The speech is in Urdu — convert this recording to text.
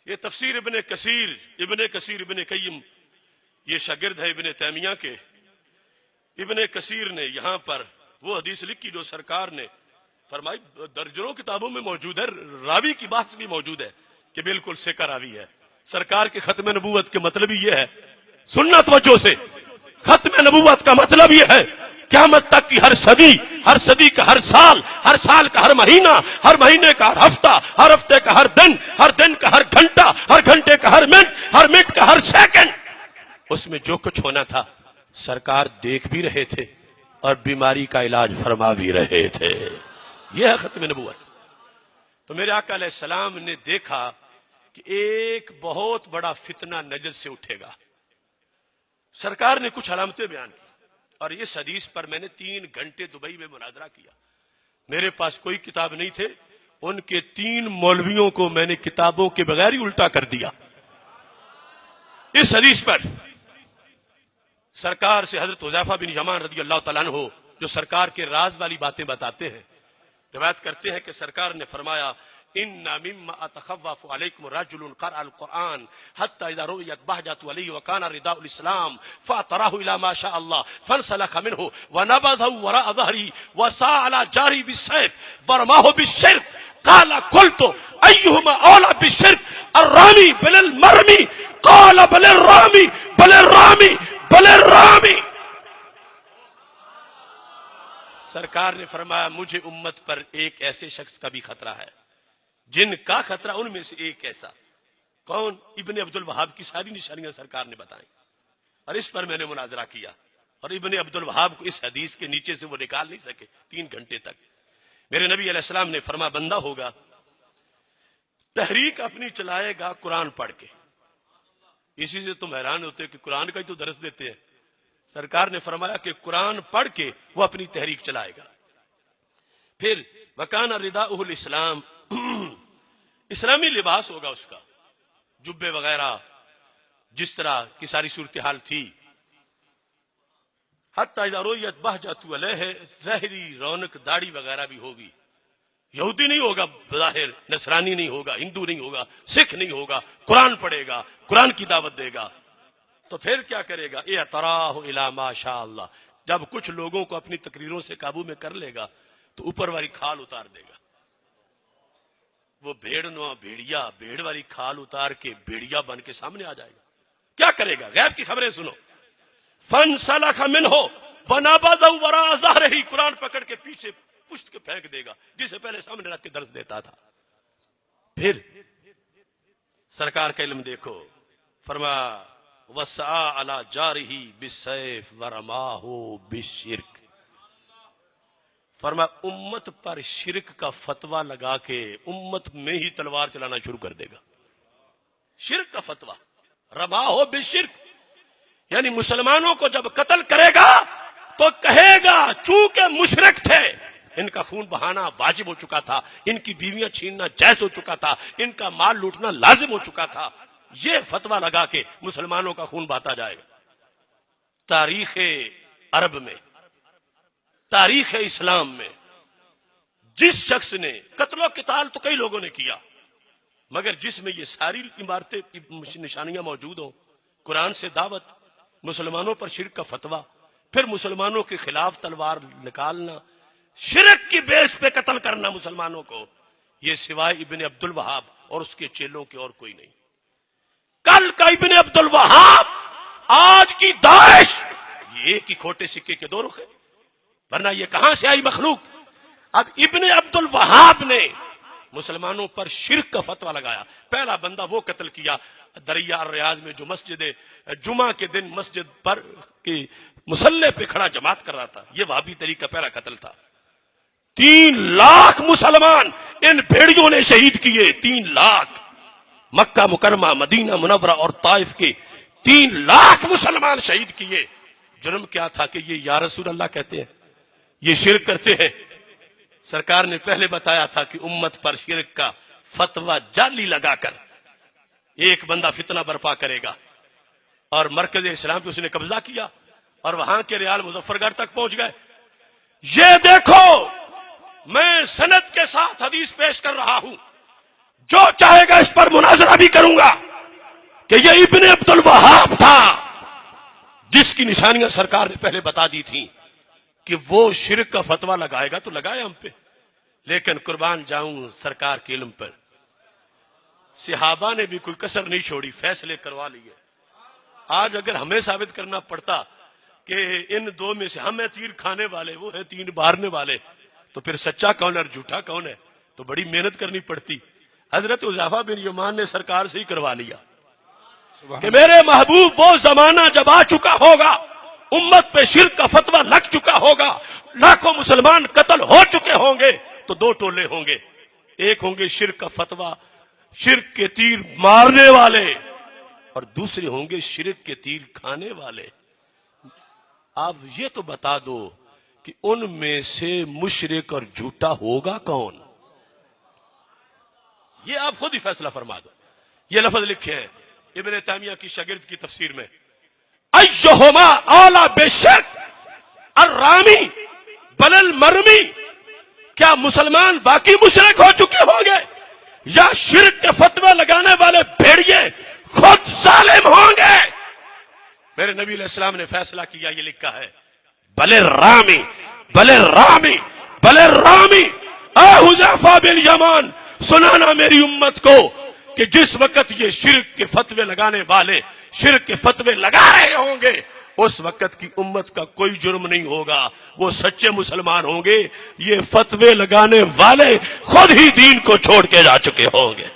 یہ تفسیر ابن کثیر ابن قیم یہ شاگرد ہے ابن تیمیہ کے. ابن کثیر نے یہاں پر وہ حدیث لکھی جو سرکار نے فرمائی، درجنوں کتابوں میں موجود ہے، راوی کی بحث بھی موجود ہے کہ بالکل سکہ راوی ہے. سرکار کے ختم نبوت کے مطلب یہ ہے، سننا توجہ سے، ختم نبوت کا مطلب یہ ہے قیامت تک کی ہر صدی کا ہر سال کا ہر مہینہ، ہر مہینے کا ہر ہفتے کا ہر دن کا ہر گھنٹے کا ہر منٹ کا ہر سیکنڈ، اس میں جو کچھ ہونا تھا سرکار دیکھ بھی رہے تھے اور بیماری کا علاج فرما بھی رہے تھے. یہ ہے ختم نبوت. تو میرے آقا علیہ السلام نے دیکھا کہ ایک بہت بڑا فتنہ نجد سے اٹھے گا. سرکار نے کچھ علامتیں بیان کی اور اس حدیث پر میں نے 3 گھنٹے دبئی میں مناظرہ کیا. میرے پاس کوئی کتاب نہیں تھے، ان کے 3 مولویوں کو میں نے کتابوں کے بغیر ہی الٹا کر دیا. اس حدیث پر سرکار سے حضرت حذیفہ بن یمان رضی اللہ تعالیٰ عنہ جو سرکار کے راز والی باتیں بتاتے ہیں، روایت کرتے ہیں کہ سرکار نے فرمایا ان مما اتخوف علیکم رجل قرأ القرآن حتى اذا رؤيت بهجة علیہ وكان رداء الاسلام فاطراه الى ما شاء الله فانسلخ منه ونبذه وراء ظهري وسعى على جاري بالسيف ورماه بالشرك قال قلت ايهما اولى بالشرك الرامي بل المرمي قال بل الرامي بل الرامي بل الرامي. سرکار نے فرمایا مجھے امت پر ایک ایسے شخص کا بھی خطرہ ہے جن کا خطرہ ان میں سے ایک ایسا. کون؟ ابن عبد الوہاب کی ساری نشانیاں سرکار نے بتائیں اور اس پر میں نے مناظرہ کیا اور ابن عبد الوہاب کو اس حدیث کے نیچے سے وہ نکال نہیں سکے 3 گھنٹے تک. میرے نبی علیہ السلام نے فرمایا بندہ ہوگا تحریک اپنی چلائے گا قرآن پڑھ کے. اسی سے تم حیران ہوتے کہ قرآن کا ہی تو درس دیتے ہیں. سرکار نے فرمایا کہ قرآن پڑھ کے وہ اپنی تحریک چلائے گا. پھر وکان رداؤہ الاسلام، اسلامی لباس ہوگا اس کا، جبے وغیرہ جس طرح کی ساری صورتحال تھی. حتی اذا رؤیت بہجۃ علیہ، ظاہری رونق داڑھی وغیرہ بھی ہوگی. یہودی نہیں ہوگا بظاہر، نصرانی نہیں ہوگا، ہندو نہیں ہوگا، سکھ نہیں ہوگا، قرآن پڑھے گا، قرآن کی دعوت دے گا. تو پھر کیا کرے گا؟ اعتراہ الی ما شاء اللہ، جب کچھ لوگوں کو اپنی تقریروں سے قابو میں کر لے گا تو اوپر والی کھال اتار دے گا. وہ بھیڑ والی کھال اتار کے بھیڑیا بن کے سامنے آ جائے گا. کیا کرے گا؟ غیب کی خبریں سنو. فانسلخ منہ ونبذہ وراء ظہرہ، قرآن پکڑ کے پیچھے پشت کے پھینک دے گا جسے پہلے سامنے رکھ کے درس دیتا تھا. پھر سرکار کا علم دیکھو، فرمایا وسعى على جارہ بالسیف ورماہ بالشرک. فرمایا امت پر شرک کا فتویٰ لگا کے امت میں ہی تلوار چلانا شروع کر دے گا. شرک کا فتویٰ، رماہ بالشرک، یعنی مسلمانوں کو جب قتل کرے گا تو کہے گا چونکہ مشرک تھے، ان کا خون بہانا واجب ہو چکا تھا، ان کی بیویاں چھیننا جائز ہو چکا تھا، ان کا مال لوٹنا لازم ہو چکا تھا. یہ فتویٰ لگا کے مسلمانوں کا خون بہاتا جائے گا. تاریخ عرب میں، تاریخ اسلام میں جس شخص نے قتل و قتال تو کئی لوگوں نے کیا، مگر جس میں یہ ساری عمارتیں نشانیاں موجود ہوں، قرآن سے دعوت، مسلمانوں پر شرک کا فتویٰ، پھر مسلمانوں کے خلاف تلوار نکالنا، شرک کی بیس پہ قتل کرنا مسلمانوں کو، یہ سوائے ابن عبد الوہاب اور اس کے چیلوں کے اور کوئی نہیں. کل کا ابن عبد الوہاب، آج کی داعش، یہ ایک ہی کھوٹے سکے کے 2 رخ ہیں، ورنہ یہ کہاں سے آئی مخلوق. اب ابن عبد الوہاب نے مسلمانوں پر شرک کا فتویٰ لگایا. پہلا بندہ وہ قتل کیا دریا الریاض میں جو مسجد جمعہ کے دن مسجد پر کی مسلح پہ کھڑا جماعت کر رہا تھا. یہ وہابی طریقہ پہلا قتل تھا. 3 لاکھ مسلمان ان بھیڑیوں نے شہید کیے. 3 لاکھ، مکہ مکرمہ، مدینہ منورہ اور طائف کے 3 لاکھ مسلمان شہید کیے. جرم کیا تھا کہ یہ یا رسول اللہ کہتے ہیں، یہ شرک کرتے ہیں. سرکار نے پہلے بتایا تھا کہ امت پر شرک کا فتویٰ جعلی لگا کر ایک بندہ فتنہ برپا کرے گا، اور مرکز اسلام پہ اس نے قبضہ کیا اور وہاں کے ریال مظفر گڑھ تک پہنچ گئے. یہ دیکھو میں سند کے ساتھ حدیث پیش کر رہا ہوں، جو چاہے گا اس پر مناظرہ بھی کروں کروں گا کہ یہ ابن عبد الوہاب تھا جس کی نشانیاں سرکار نے پہلے بتا دی تھیں کہ وہ شرک کا فتویٰ لگائے گا تو لگائے ہم پہ، لیکن قربان جاؤں سرکار کے علم پر صحابہ نے بھی کوئی کسر نہیں چھوڑی، فیصلے کروا لیے۔ آج اگر ہمیں ثابت کرنا پڑتا کہ ان دو میں سے ہم ہیں تیر کھانے والے، وہ ہیں تیر مارنے والے، تو پھر سچا کون ہے اور جھوٹا کون ہے؟ تو بڑی محنت کرنی پڑتی۔ حضرت حذیفہ بن یمان نے سرکار سے ہی کروا لیا کہ میرے محبوب وہ زمانہ جب آ چکا ہوگا، امت پہ شرک کا فتویٰ لگ چکا ہوگا، لاکھوں مسلمان قتل ہو چکے ہوں گے، تو دو ٹولے ہوں گے، ایک ہوں گے شرک کا فتویٰ شرک کے تیر مارنے والے، اور دوسرے ہوں گے شرک کے تیر کھانے والے۔ آپ یہ تو بتا دو کہ ان میں سے مشرک اور جھوٹا ہوگا کون؟ یہ آپ خود ہی فیصلہ فرما دو۔ یہ لفظ لکھے ہیں ابن تیمیہ کی شاگرد کی تفسیر میں، ایہما اولا بشرک الرامی بل المرمی، کیا مسلمان واقعی مشرک ہو چکے ہوں گے یا شرک کے فتوے لگانے والے بھیڑیے خود ظالم ہوں گے؟ میرے نبی علیہ السلام نے فیصلہ کیا، یہ لکھا ہے بل الرامی بل الرامی بل الرامی۔ اے حذیفہ بن یمان سنانا میری امت کو کہ جس وقت یہ شرک کے فتوے لگانے والے شرک کے فتوے لگا رہے ہوں گے، اس وقت کی امت کا کوئی جرم نہیں ہوگا، وہ سچے مسلمان ہوں گے۔ یہ فتوے لگانے والے خود ہی دین کو چھوڑ کے جا چکے ہوں گے۔